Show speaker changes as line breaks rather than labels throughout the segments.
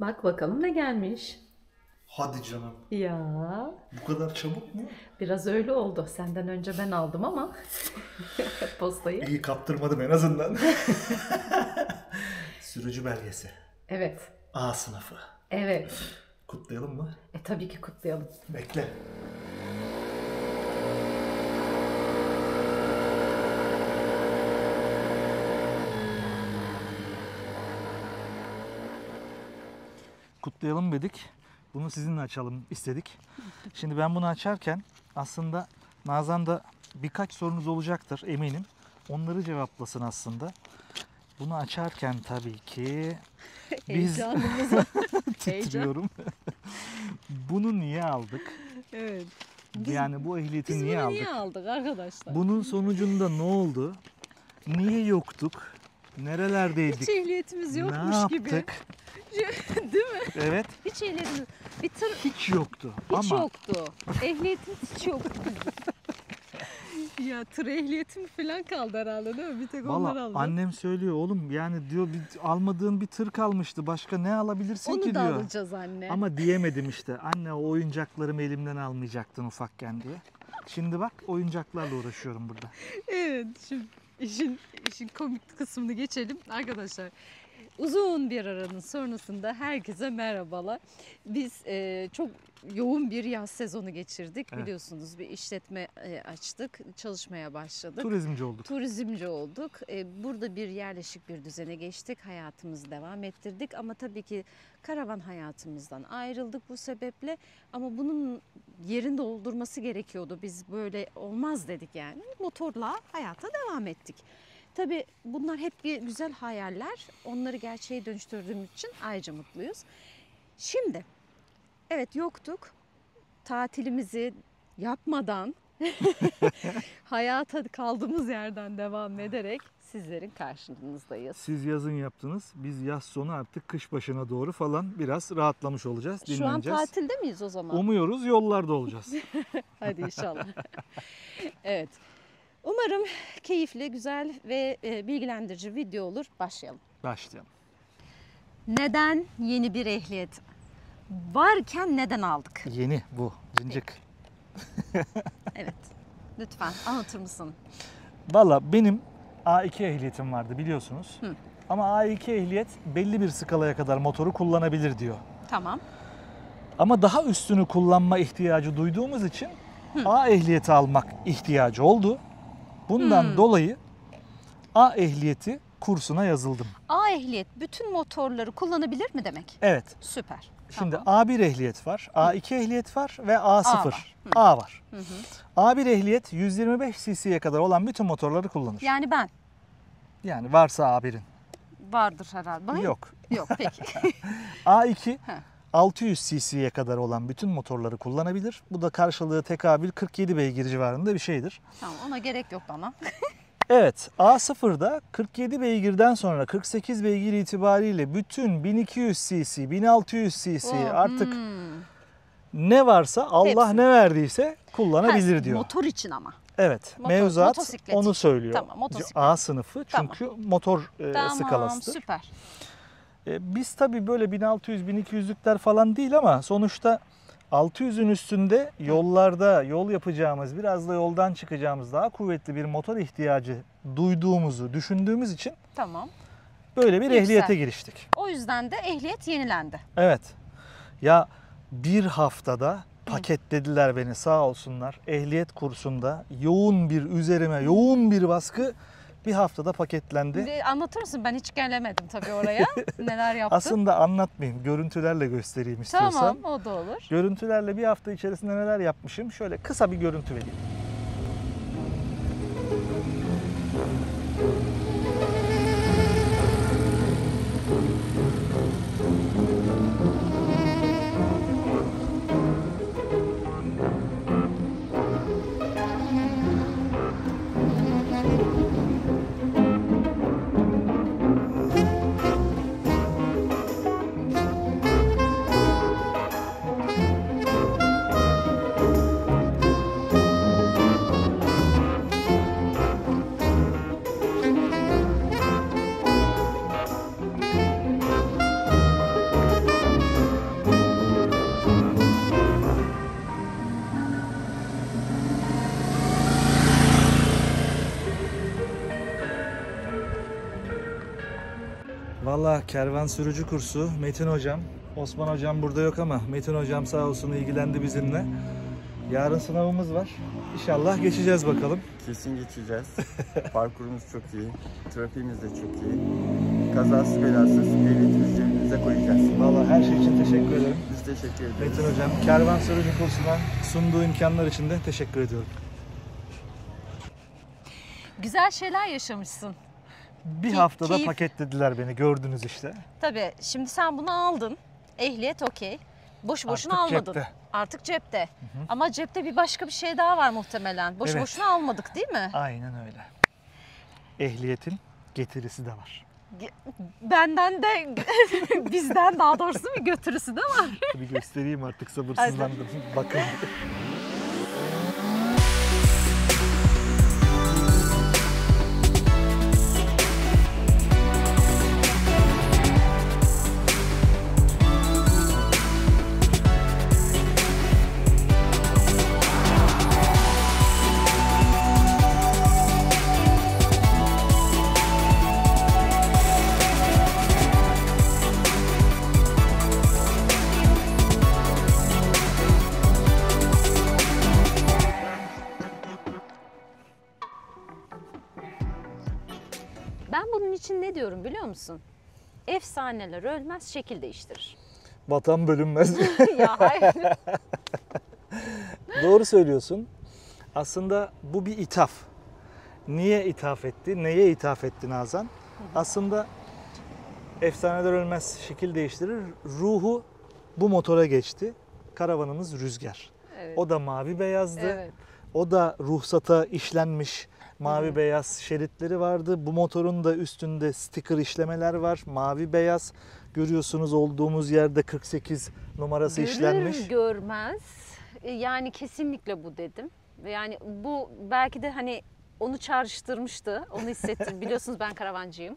Bak bakalım ne gelmiş.
Hadi canım.
Ya
Bu kadar çabuk mu?
biraz öyle oldu. Senden önce ben aldım ama postayı.
İyi kaptırmadım en azından. Sürücü belgesi.
Evet.
A sınıfı.
Evet.
Kutlayalım mı?
Tabii ki kutlayalım.
Bekle. Kutlayalım dedik. Bunu sizinle açalım istedik. Şimdi ben bunu açarken aslında Nazan da birkaç sorunuz olacaktır eminim. Onları cevaplasın aslında. Bunu açarken tabii ki biz
Heyecanımıza.
titriyorum. Bunu niye aldık?
Evet.
Yani bu ehliyeti
Biz
niye
bunu
aldık?
niye aldık arkadaşlar?
Bunun sonucunda ne oldu? Niye yoktuk? Nerelerdeydik?
Hiç ehliyetimiz
Ne
yokmuş gibi.
yaptık?
Değil mi?
Evet,
Hiç ehliyetimiz. Bir tır
hiç yoktu.
hiç
Ama
yoktu. Ehliyetimiz hiç yoktu. Ya tır ehliyetim falan kaldı herhalde değil mi? Bir tek onları
valla
aldım.
annem söylüyor oğlum yani diyor almadığın bir tır kalmıştı. Başka ne alabilirsin
Onu
ki
da
diyor.
alacağız anne.
Ama diyemedim işte. Anne o oyuncaklarımı elimden almayacaktın ufakken diye. Şimdi bak oyuncaklarla uğraşıyorum burada.
Evet, şimdi işin komik kısmını geçelim arkadaşlar. Uzun bir aranın sonrasında herkese merhabalar. Biz çok yoğun bir yaz sezonu geçirdik.
Evet.
Biliyorsunuz bir işletme açtık, çalışmaya başladık.
Turizmci olduk.
Turizmci olduk. Burada bir yerleşik bir düzene geçtik. Hayatımızı devam ettirdik. Ama tabii ki karavan hayatımızdan ayrıldık bu sebeple. Ama bunun yerini doldurması gerekiyordu. Biz böyle olmaz dedik yani. Motorla hayata devam ettik. Tabii bunlar hep bir güzel hayaller. Onları gerçeğe dönüştürdüğümüz için ayrıca mutluyuz. Şimdi evet yoktuk. Tatilimizi yapmadan hayata kaldığımız yerden devam ederek sizlerin karşınızdayız.
Siz yazın yaptınız. Biz yaz sonu artık kış başına doğru falan biraz rahatlamış olacağız.
Şu an
Dinleneceğiz.
tatilde miyiz o zaman?
Umuyoruz yollarda olacağız.
Hadi inşallah. Evet. Umarım keyifli, güzel ve bilgilendirici video olur. Başlayalım.
Başlayalım.
Neden yeni bir ehliyet varken neden aldık?
Yeni bu. Cincik.
Evet. Lütfen anlatır mısın?
Valla benim A2 ehliyetim vardı biliyorsunuz.
Hı.
Ama A2 ehliyet belli bir skalaya kadar motoru kullanabilir diyor.
Tamam.
Ama daha üstünü kullanma ihtiyacı duyduğumuz için A ehliyeti almak ihtiyacı oldu. Bundan dolayı A ehliyeti kursuna yazıldım.
A ehliyet bütün motorları kullanabilir mi demek?
Evet.
Süper.
Şimdi
Tamam.
A1 ehliyet var, A2 ehliyet var ve A0.
var.
A var. A1 ehliyet 125 cc'ye kadar olan bütün motorları kullanır.
Yani ben
Yani varsa A1'in.
vardır herhalde. Ben?
Yok.
Yok peki.
A2
Heh.
600 cc'ye kadar olan bütün motorları kullanabilir. Bu da karşılığı tekabül 47 beygir civarında bir şeydir.
Tamam ona gerek yok bana.
Evet, A0'da 47 beygirden sonra 48 beygir itibariyle bütün 1200 cc, 1600 cc artık ne varsa Allah
Hepsi.
ne verdiyse kullanabilir
Ha,
diyor.
motor için ama.
Evet,
Motor-
mevzuat
motosiklet.
onu söylüyor.
Tamam, motosiklet.
A sınıfı
Tamam.
çünkü motor
Tamam
skalasıdır.
süper.
Biz tabii böyle 1600-1200'lükler falan değil ama sonuçta 600'ün üstünde yollarda yol yapacağımız, biraz da yoldan çıkacağımız daha kuvvetli bir motor ihtiyacı duyduğumuzu düşündüğümüz için
Tamam.
böyle bir
Yüksel.
ehliyete giriştik.
O yüzden de ehliyet yenilendi.
Evet. Ya bir haftada paketlediler beni sağ olsunlar. Ehliyet kursunda yoğun bir baskı bir haftada paketlendi.
Anlatır mısın? Ben hiç gelemedim tabii oraya. Neler yaptın?
Aslında anlatmayayım. Görüntülerle göstereyim istiyorsan.
Tamam o da olur.
Görüntülerle bir hafta içerisinde neler yapmışım. Şöyle kısa bir görüntü vereyim. Valla kervan sürücü kursu Metin hocam, Osman hocam burada yok ama Metin hocam sağ olsun ilgilendi bizimle. Yarın sınavımız var. İnşallah geçeceğiz bakalım.
Kesin geçeceğiz. Parkurumuz çok iyi. Trafiğimiz de çok iyi. Kazasız belasız ehliyetimizi cebimize koyacağız.
Valla her şey için teşekkür ederim.
Biz teşekkür ederiz.
Metin hocam kervan sürücü kursuna sunduğu imkanlar için de teşekkür ediyorum.
Güzel şeyler yaşamışsın.
Bir haftada
keyif.
paketlediler beni, gördünüz işte.
Tabii şimdi sen bunu aldın. Ehliyet okey. Boşu boşuna
Artık
almadın.
cepte.
Artık cepte. Ama cepte bir başka bir şey daha var muhtemelen. Boşu
Evet.
boşuna almadık değil mi?
Aynen öyle. Ehliyetin getirisi de var.
Benden de bizden daha doğrusu bir götürüsü de var.
Bir göstereyim artık, sabırsızlandım. Bakın.
Ben bunun için ne diyorum biliyor musun? Efsaneler ölmez, şekil değiştirir.
Vatan bölünmez.
Ya hayır.
Doğru söylüyorsun. Aslında bu bir ithaf. Niye ithaf etti? Neye ithaf etti Nazan? Aslında efsaneler ölmez, şekil değiştirir. Ruhu bu motora geçti. Karavanımız Rüzgar.
Evet.
O da mavi beyazdı.
Evet.
O da ruhsata işlenmiş mavi beyaz şeritleri vardı. Bu motorun da üstünde sticker işlemeler var. Mavi beyaz. Görüyorsunuz olduğumuz yerde 48 numarası işlenmiş.
Görür görmez yani kesinlikle bu dedim. Yani bu belki de hani onu çağrıştırmıştı. Onu hissettim. Biliyorsunuz ben karavancıyım.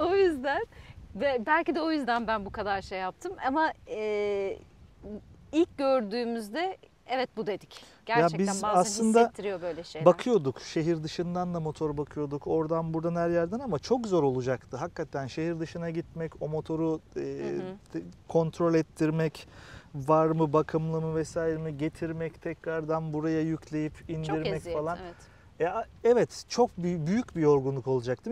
O yüzden ve belki de o yüzden ben bu kadar şey yaptım. Ama ilk gördüğümüzde evet bu dedik. Gerçekten
biz
bazen
aslında
hissettiriyor böyle şeyler.
Bakıyorduk. Şehir dışından da motor bakıyorduk. Oradan buradan her yerden ama çok zor olacaktı. Hakikaten şehir dışına gitmek, o motoru kontrol ettirmek, var mı, bakımlı mı vesaire mi, getirmek, tekrardan buraya yükleyip
Çok
indirmek
eziyet,
falan.
evet.
Evet, çok büyük bir yorgunluk olacaktı.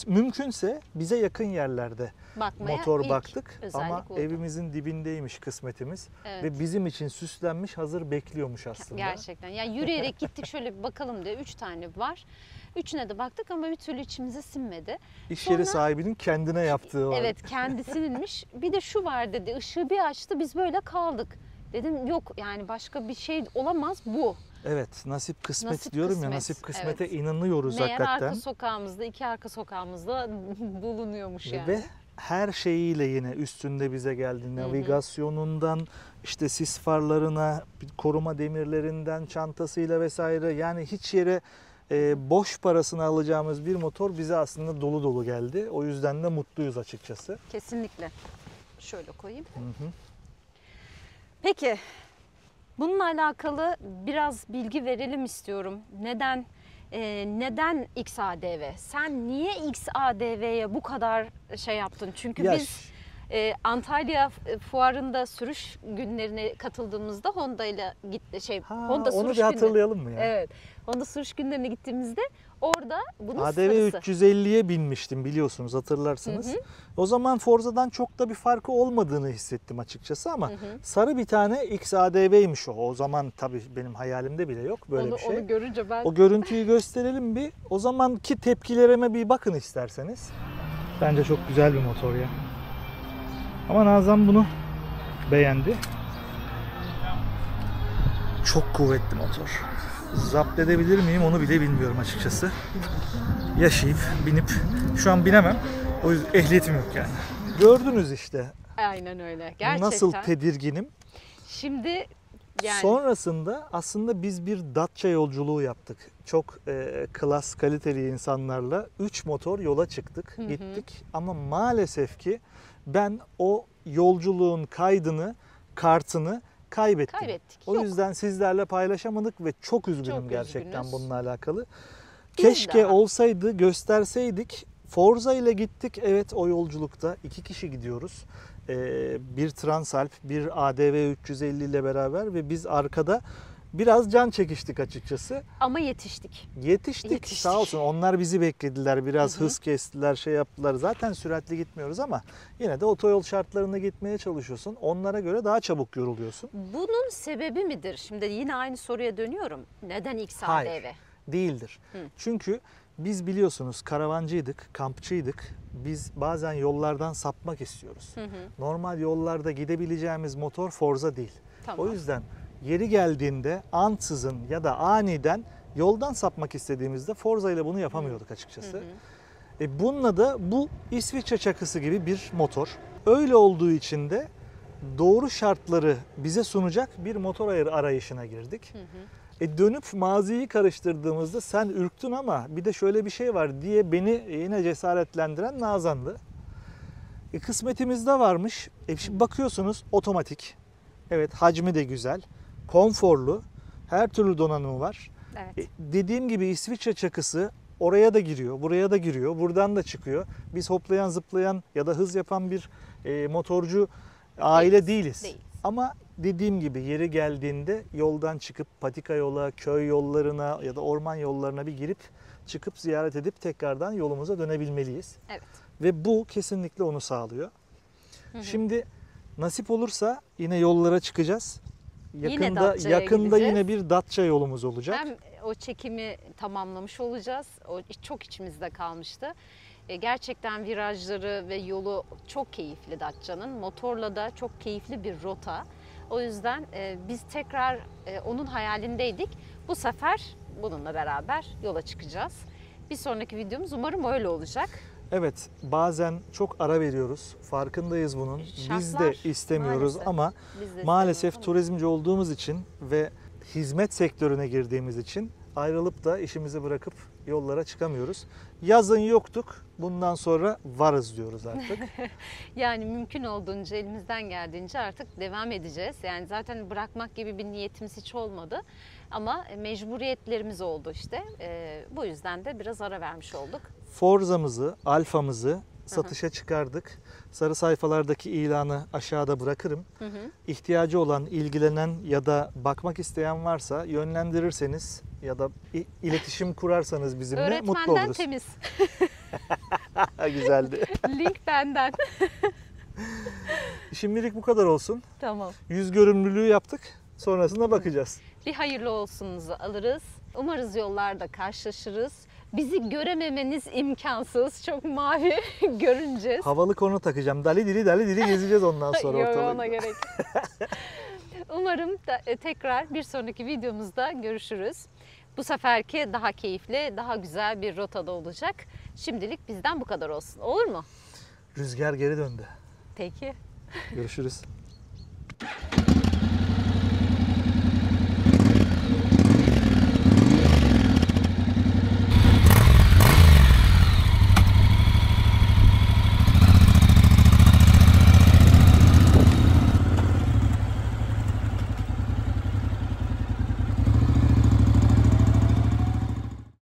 Mümkünse bize yakın yerlerde
Bakmaya
motor
ilk
baktık
özellik
ama
oldu.
evimizin dibindeymiş kısmetimiz
Evet.
ve bizim için süslenmiş, hazır bekliyormuş aslında.
Gerçekten. Yani yürüyerek gittik şöyle bir bakalım diye 3 tane var. Üçüne de baktık ama bir türlü içimize sinmedi.
İş yeri sahibinin kendine yaptığı var.
Evet kendisininmiş. Bir de şu var dedi. Işığı bir açtı biz böyle kaldık. Dedim yok yani başka bir şey olamaz bu.
Evet, nasip kısmet
Nasip
diyorum
kısmet,
ya, nasip kısmete
evet.
inanıyoruz
Meğer
hakikaten.
arka sokağımızda, iki arka sokağımızda bulunuyormuş yani.
Ve her şeyiyle yine üstünde bize geldi. Navigasyonundan, işte sis farlarına, koruma demirlerinden, çantasıyla vesaire. Yani hiç yere boş parasını alacağımız bir motor bize aslında dolu dolu geldi. O yüzden de mutluyuz açıkçası.
Kesinlikle. Şöyle koyayım.
Hı hı.
Peki bununla alakalı biraz bilgi verelim istiyorum. Neden XADV? Sen niye XADV'ye bu kadar şey yaptın? Çünkü
Ya
biz Antalya fuarında sürüş günlerine katıldığımızda Honda ile Honda
onu
sürüş
bir hatırlayalım mı ya?
Evet. Honda sürüş günlerine gittiğimizde orada bunun
ADV
sarısı.
350'ye binmiştim biliyorsunuz, hatırlarsınız. O zaman Forza'dan çok da bir farkı olmadığını hissettim açıkçası ama sarı bir tane XADV'ymiş o. O zaman tabii benim hayalimde bile yok böyle bir şey.
Onu görünce ben...
O görüntüyü gösterelim bir. O zamanki tepkilerime bir bakın isterseniz. Bence çok güzel bir motor ya. Ama Nazan bunu beğendi. Çok kuvvetli motor. Zapt edebilir miyim onu bile bilmiyorum açıkçası. Yaşayıp binip, şu an binemem. O yüzden ehliyetim yok yani. Gördünüz işte.
Aynen öyle. Gerçekten.
Nasıl tedirginim.
Şimdi yani...
Sonrasında aslında biz bir Datça yolculuğu yaptık. Çok klas, kaliteli insanlarla 3 motor yola çıktık, gittik. Ama maalesef ki ben o yolculuğun kaydını, kartını kaybettim.
Kaybettik.
O
Yok.
yüzden sizlerle paylaşamadık ve çok üzgünüm
Çok
gerçekten
üzgünüz.
bununla alakalı.
Biz
Keşke
daha.
olsaydı, gösterseydik. Forza ile gittik. Evet, o yolculukta 2 kişi gidiyoruz. Bir Transalp, bir ADV 350 ile beraber ve biz arkada biraz can çekiştik açıkçası.
Ama yetiştik.
Yetiştik. Sağ olsun, onlar bizi beklediler. Biraz hız kestiler, şey yaptılar. Zaten süratli gitmiyoruz ama yine de otoyol şartlarında gitmeye çalışıyorsun. Onlara göre daha çabuk yoruluyorsun.
Bunun sebebi midir? Şimdi yine aynı soruya dönüyorum. Neden XADV?
Hayır. Değildir. Çünkü biz biliyorsunuz karavancıydık, kampçıydık. Biz bazen yollardan sapmak istiyoruz. Normal yollarda gidebileceğimiz motor Forza değil.
Tamam.
O yüzden yeri geldiğinde ansızın ya da aniden yoldan sapmak istediğimizde Forza ile bunu yapamıyorduk açıkçası. Bununla da bu İsviçre çakısı gibi bir motor. Öyle olduğu için de doğru şartları bize sunacak bir motor arayışına girdik. Dönüp maziyi karıştırdığımızda sen ürktün ama bir de şöyle bir şey var diye beni yine cesaretlendiren Nazan'dı. Kısmetimizde varmış. Şimdi bakıyorsunuz otomatik. Evet, hacmi de güzel. Konforlu. Her türlü donanımı var.
Evet.
Dediğim gibi İsviçre çakısı oraya da giriyor, buraya da giriyor, buradan da çıkıyor. Biz hoplayan, zıplayan ya da hız yapan bir motorcu aile değiliz. Ama dediğim gibi yeri geldiğinde yoldan çıkıp patika yola, köy yollarına ya da orman yollarına bir girip çıkıp ziyaret edip tekrardan yolumuza dönebilmeliyiz.
Evet.
Ve bu kesinlikle onu sağlıyor. Şimdi nasip olursa yine yollara çıkacağız. Yakında yine bir Datça yolumuz olacak.
Hem o çekimi tamamlamış olacağız. O çok içimizde kalmıştı. Gerçekten virajları ve yolu çok keyifli Datça'nın. Motorla da çok keyifli bir rota. O yüzden biz tekrar onun hayalindeydik. Bu sefer bununla beraber yola çıkacağız. Bir sonraki videomuz umarım öyle olacak.
Evet, bazen çok ara veriyoruz. Farkındayız bunun. Biz de istemiyoruz ama maalesef turizmci olduğumuz için ve hizmet sektörüne girdiğimiz için ayrılıp da işimizi bırakıp yollara çıkamıyoruz. Yazın yoktuk. Bundan sonra varız diyoruz artık.
Yani mümkün olduğunca, elimizden geldiğince artık devam edeceğiz. Yani zaten bırakmak gibi bir niyetimiz hiç olmadı. Ama mecburiyetlerimiz oldu işte. Bu yüzden de biraz ara vermiş olduk.
Forza'mızı, Alfa'mızı satışa çıkardık. Sarı sayfalardaki ilanı aşağıda bırakırım. İhtiyacı olan, ilgilenen ya da bakmak isteyen varsa yönlendirirseniz ya da iletişim kurarsanız bizimle mutlu oluruz.
Öğretmenden temiz.
Güzeldi.
Link benden.
Şimdilik bu kadar olsun.
Tamam.
Yüz görümlülüğü yaptık. Sonrasında bakacağız.
Bir hayırlı olsunuzu alırız. Umarız yollarda karşılaşırız. Bizi görememeniz imkansız. Çok mavi görüneceğiz.
Havalı konu takacağım. Dali dili gezeceğiz ondan sonra
Yok,
ortalığı.
ona gerek. Umarım tekrar bir sonraki videomuzda görüşürüz. Bu seferki daha keyifli, daha güzel bir rotada olacak. Şimdilik bizden bu kadar olsun. Olur mu?
Rüzgar geri döndü.
Peki.
Görüşürüz.